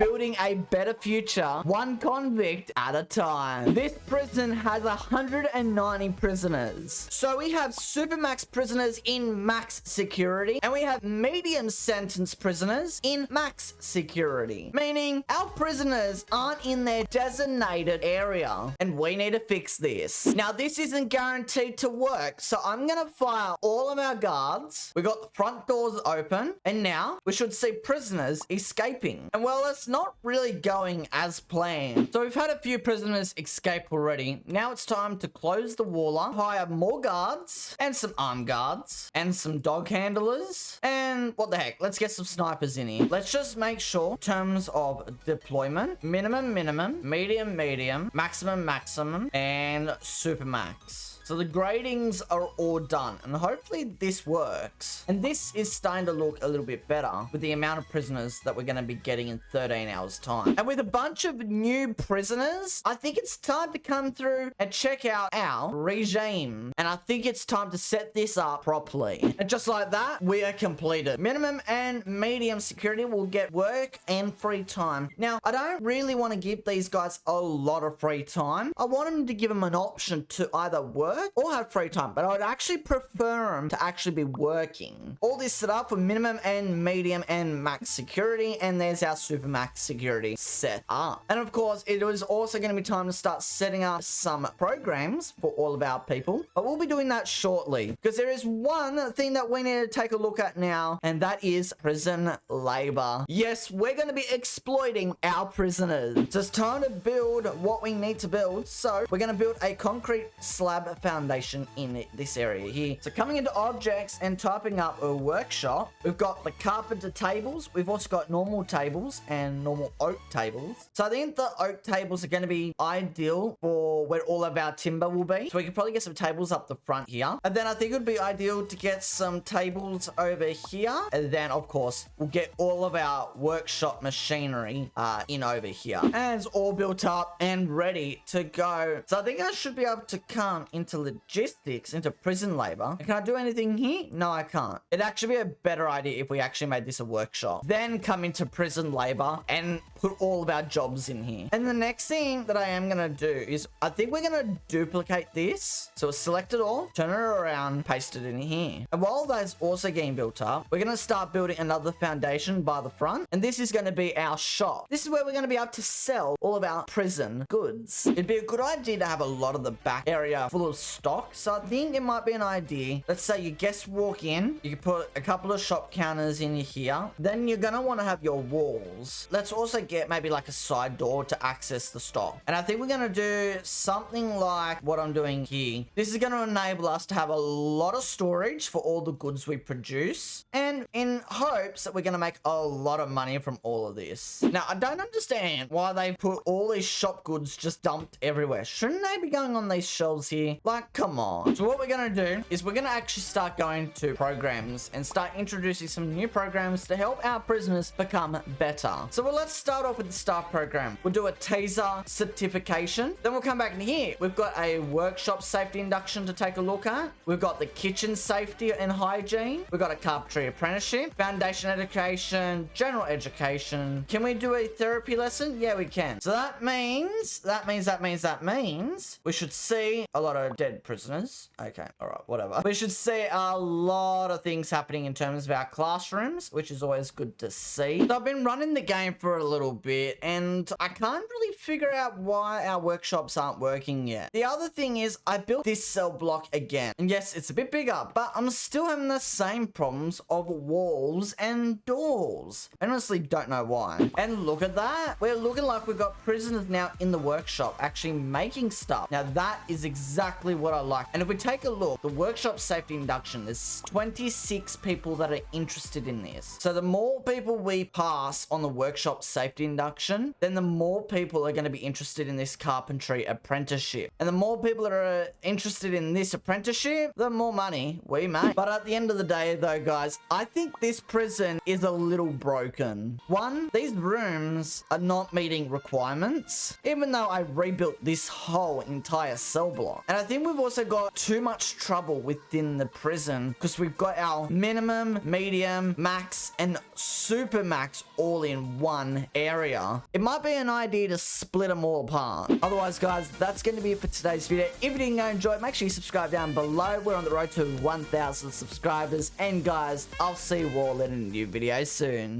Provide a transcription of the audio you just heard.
building a better future, one convict at a time. This prison has 190 prisoners. So we have supermax prisoners in max security, and we have medium sentence prisoners in max security, meaning our prisoners aren't in their designated area, and we need to fix this. Now, this isn't guaranteed to work, so I'm gonna fire all of our guards. We got the front doors open, and now we should see prisoners escaping. And well, it's not really going as planned. So we've had a few prisoners escape already. Now it's time to close the wall up, hire more guards, and some armed guards, and some dog handlers, and what the heck, let's get some snipers in here. Let's just make sure, in terms of deployment, minimum, medium, maximum, and super max. So the gradings are all done, and hopefully this works. And this is starting to look a little bit better with the amount of prisoners that we're going to be getting in 13 hours time. And with a bunch of new prisoners, I think it's time to come through and check out our regime. And I think it's time to set this up properly. And just like that, we are completed. Minimum and medium security will get work and free time. Now, I don't really want to give these guys a lot of free time. I want them to give them an option to either work or have free time, but I would actually prefer them to actually be working. All this set up for minimum and medium and max security, and there's our super max security set up. And of course, it is also going to be time to start setting up some programs for all of our people, but we'll be doing that shortly, because there is one thing that we need to take a look at now, and that is prison labor. Yes, we're going to be exploiting our prisoners. So it's time to build what we need to build. So we're going to build a concrete slab foundation in this area here. So coming into objects and typing up a workshop, we've got the carpenter tables. We've also got normal tables and normal oak tables. So I think the oak tables are going to be ideal for where all of our timber will be. So we could probably get some tables up the front here. And then I think it would be ideal to get some tables over here. And then of course, we'll get all of our workshop machinery in over here. And it's all built up and ready to go. So I think I should be able to come into logistics, into prison labor. Can I do anything here? No, I can't. It'd actually be a better idea if we actually made this a workshop. Then come into prison labor and put all of our jobs in here. And the next thing that I am going to do is I think we're going to duplicate this. So select it all, turn it around, paste it in here. And while that's also getting built up, we're going to start building another foundation by the front. And this is going to be our shop. This is where we're going to be able to sell all of our prison goods. It'd be a good idea to have a lot of the back area full of stock. So I think it might be an idea. Let's say you guests walk in, you can put a couple of shop counters in here. Then you're going to want to have your walls. Let's also get maybe like a side door to access the stock. And I think we're going to do something like what I'm doing here. This is going to enable us to have a lot of storage for all the goods we produce, and in hopes that we're going to make a lot of money from all of this. Now, I don't understand why they put all these shop goods just dumped everywhere. Shouldn't they be going on these shelves here? Like, come on. So what we're going to do is we're going to actually start going to programs and start introducing some new programs to help our prisoners become better. So well, let's start off with the staff program. We'll do a taser certification. Then we'll come back in here. We've got a workshop safety induction to take a look at. We've got the kitchen safety and hygiene. We've got a carpentry apprenticeship, foundation education, general education. Can we do a therapy lesson? Yeah, we can. So that means we should see a lot of dead prisoners. Okay, all right, whatever. We should see a lot of things happening in terms of our classrooms, which is always good to see. So I've been running the game for a little bit, and I can't really figure out why our workshops aren't working yet. The other thing is I built this cell block again. And yes, it's a bit bigger, but I'm still having the same problems of walls and doors. I honestly don't know why. And look at that. We're looking like we've got prisoners now in the workshop actually making stuff. Now that is exactly what I like. And if we take a look, the workshop safety induction, there's 26 people that are interested in this. So the more people we pass on the workshop safety induction, then the more people are going to be interested in this carpentry apprenticeship. And the more people that are interested in this apprenticeship, the more money we make. But at the end of the day though, guys, I think this prison is a little broken. One, these rooms are not meeting requirements, even though I rebuilt this whole entire cell block. And I think think we've also got too much trouble within the prison because we've got our minimum, medium, max, and super max all in one area. It might be an idea to split them all apart. Otherwise, guys, that's going to be it for today's video. If you didn't enjoy it, make sure you subscribe down below. We're on the road to 1,000 subscribers. And guys, I'll see you all in a new video soon.